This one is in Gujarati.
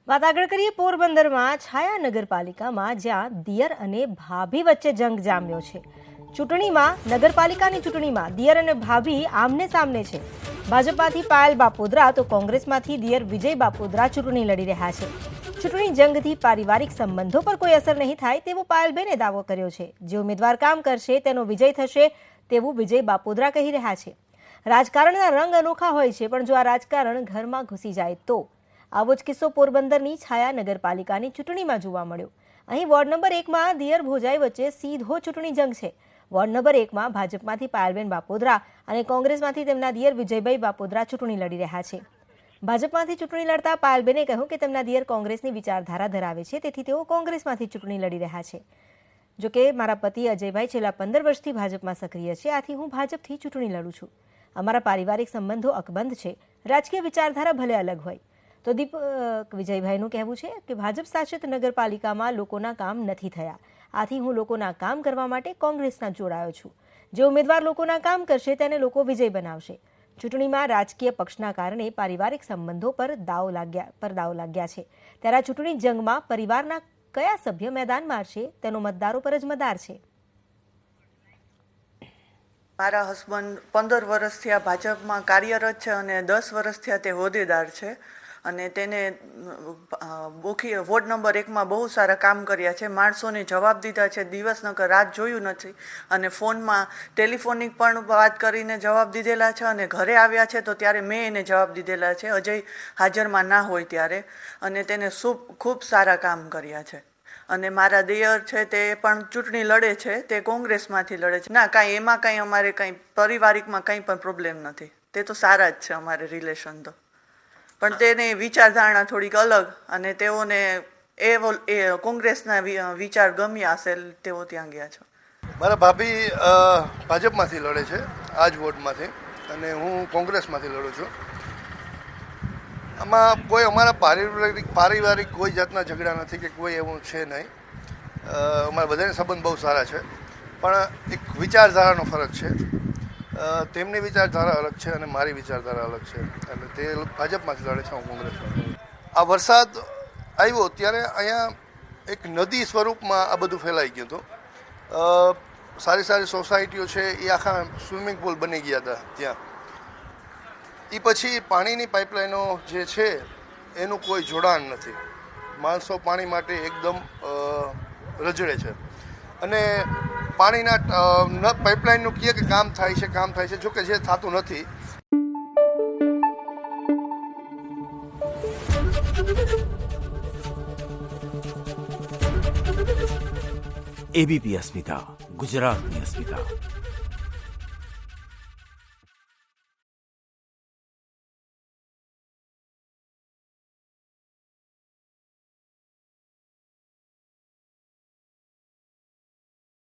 વાત આગળ કરીએ પોરબંદરમાં છાયા નગરપાલિકામાં જ્યાં દિયર અને ભાભી વચ્ચે જંગ જામ્યો છે। ચૂંટણીમાં નગરપાલિકાની ચૂંટણીમાં દિયર અને ભાભી આમને સામને છે। ભાજપમાંથી પાયલ બાપોદરા તો કોંગ્રેસમાંથી દિયર વિજય બાપોદરા ચૂંટણી લડી રહ્યા છે। ચૂંટણી જંગથી પારિવારિક સંબંધો પર કોઈ અસર નહીં થાય તેવો પાયલબેને દાવો કર્યો છે। જે ઉમેદવાર કામ કરશે તેનો વિજય થશે તેવું વિજય બાપોદરા કહી રહ્યા છે। રાજકારણના રંગ અનોખા હોય છે, પણ જો આ રાજકારણ ઘરમાં ઘૂસી જાય તો આવો જ કિસ્સો પોરબંદરની છાયા નગરપાલિકાની ચૂંટણીમાં જોવા મળ્યો। અહીં વોર્ડ નંબર 1માં દિયર ભોજાઈ વચ્ચે સીધો ચૂંટણી જંગ છે। વોર્ડ નંબર 1માં ભાજપમાંથી પાયલબેન બાપોદરા અને કોંગ્રેસમાંથી તેમના દિયર વિજયભાઈ બાપોદરા ચૂંટણી લડી રહ્યા છે। ભાજપમાંથી ચૂંટણી લડતા પાયલબેને કહ્યું કે તેમના દિયર કોંગ્રેસની વિચારધારા ધરાવે છે, તેથી તેઓ કોંગ્રેસમાંથી ચૂંટણી લડી રહ્યા છે। જોકે મારા પતિ અજયભાઈ છેલ્લા 15 વર્ષથી ભાજપમાં સક્રિય છે, આથી હું ભાજપથી ચૂંટણી લડું છું। અમારા પારિવારિક સંબંધો અકબંધ છે, રાજકીય વિચારધારા ભલે અલગ હોય। તો દીપક વિજયભાઈનું કહેવું છે કે ભાજપ શાસિત નગરપાલિકામાં લોકોના કામ નથી થયા, આથી હું લોકોના કામ કરવા માટે કોંગ્રેસના જોડાયો છું। જે ઉમેદવાર લોકોના કામ કરશે તેને લોકો વિજય બનાવશે। ચૂંટણીમાં રાજકીય પક્ષના કારણે પારિવારિક સંબંધો પર દાવ લાગ્યા છે, ત્યારે આ ચૂંટણી જંગમાં પરિવારના કયા સભ્ય મેદાન મારશે તેનો મતદારો પર જ મદાર છે। મારા હસબન્ડ 15 વર્ષથી આ ભાજપમાં કાર્યરત છે અને 10 વર્ષથી તે હોદ્દેદાર છે અને તેને વોર્ડ નંબર 1માં બહુ સારા કામ કર્યા છે। માણસોને જવાબ દીધા છે, દિવસ નકર રાત જોયું નથી અને ફોનમાં ટેલિફોનિક પણ વાત કરીને જવાબ દીધેલા છે અને ઘરે આવ્યા છે તો ત્યારે મેં એને જવાબ દીધેલા છે, અજય હાજરમાં ના હોય ત્યારે, અને તેને ખૂબ સારા કામ કર્યા છે। અને મારા દિયર છે તે પણ ચૂંટણી લડે છે, તે કોંગ્રેસમાંથી લડે છે। ના, કાંઈ એમાં કાંઈ અમારે કાંઈ પારિવારિકમાં કંઈ પણ પ્રોબ્લેમ નથી, તે તો સારા જ છે અમારે રિલેશન તો, પણ તેને વિચારધારણા થોડીક અલગ અને તેઓને એ કોંગ્રેસના વિચાર ગમ્યા હશે, તેઓ ત્યાં ગયા છે। મારા ભાભી ભાજપમાંથી લડે છે આ જ વોર્ડમાંથી, અને હું કોંગ્રેસમાંથી લડું છું। આમાં કોઈ અમારા પારિવારિક કોઈ જાતના ઝઘડા નથી કે કોઈ એવું છે નહીં। અમારા બધાના સંબંધ બહુ સારા છે, પણ એક વિચારધારાનો ફરક છે। તેમની વિચારધારા અલગ છે અને મારી વિચારધારા અલગ છે, એટલે તે ભાજપમાંથી લડે છે, હું કોંગ્રેસમાં। આ વરસાદ આવ્યો ત્યારે અહીંયા એક નદી સ્વરૂપમાં આ બધું ફેલાઈ ગયું હતું। સારી સારી સોસાયટીઓ છે એ આખા સ્વિમિંગ પુલ બની ગયા હતા ત્યાં। એ પછી પાણીની પાઇપલાઇનો જે છે એનું કોઈ જોડાણ નથી, માણસો પાણી માટે એકદમ રજડે છે અને પાણીના પાઇપલાઇનનું કહે કે કામ થાય છે, જોકે જે થતું નથી। એબીપી અસ્મિતા, ગુજરાતની અસ્મિતા।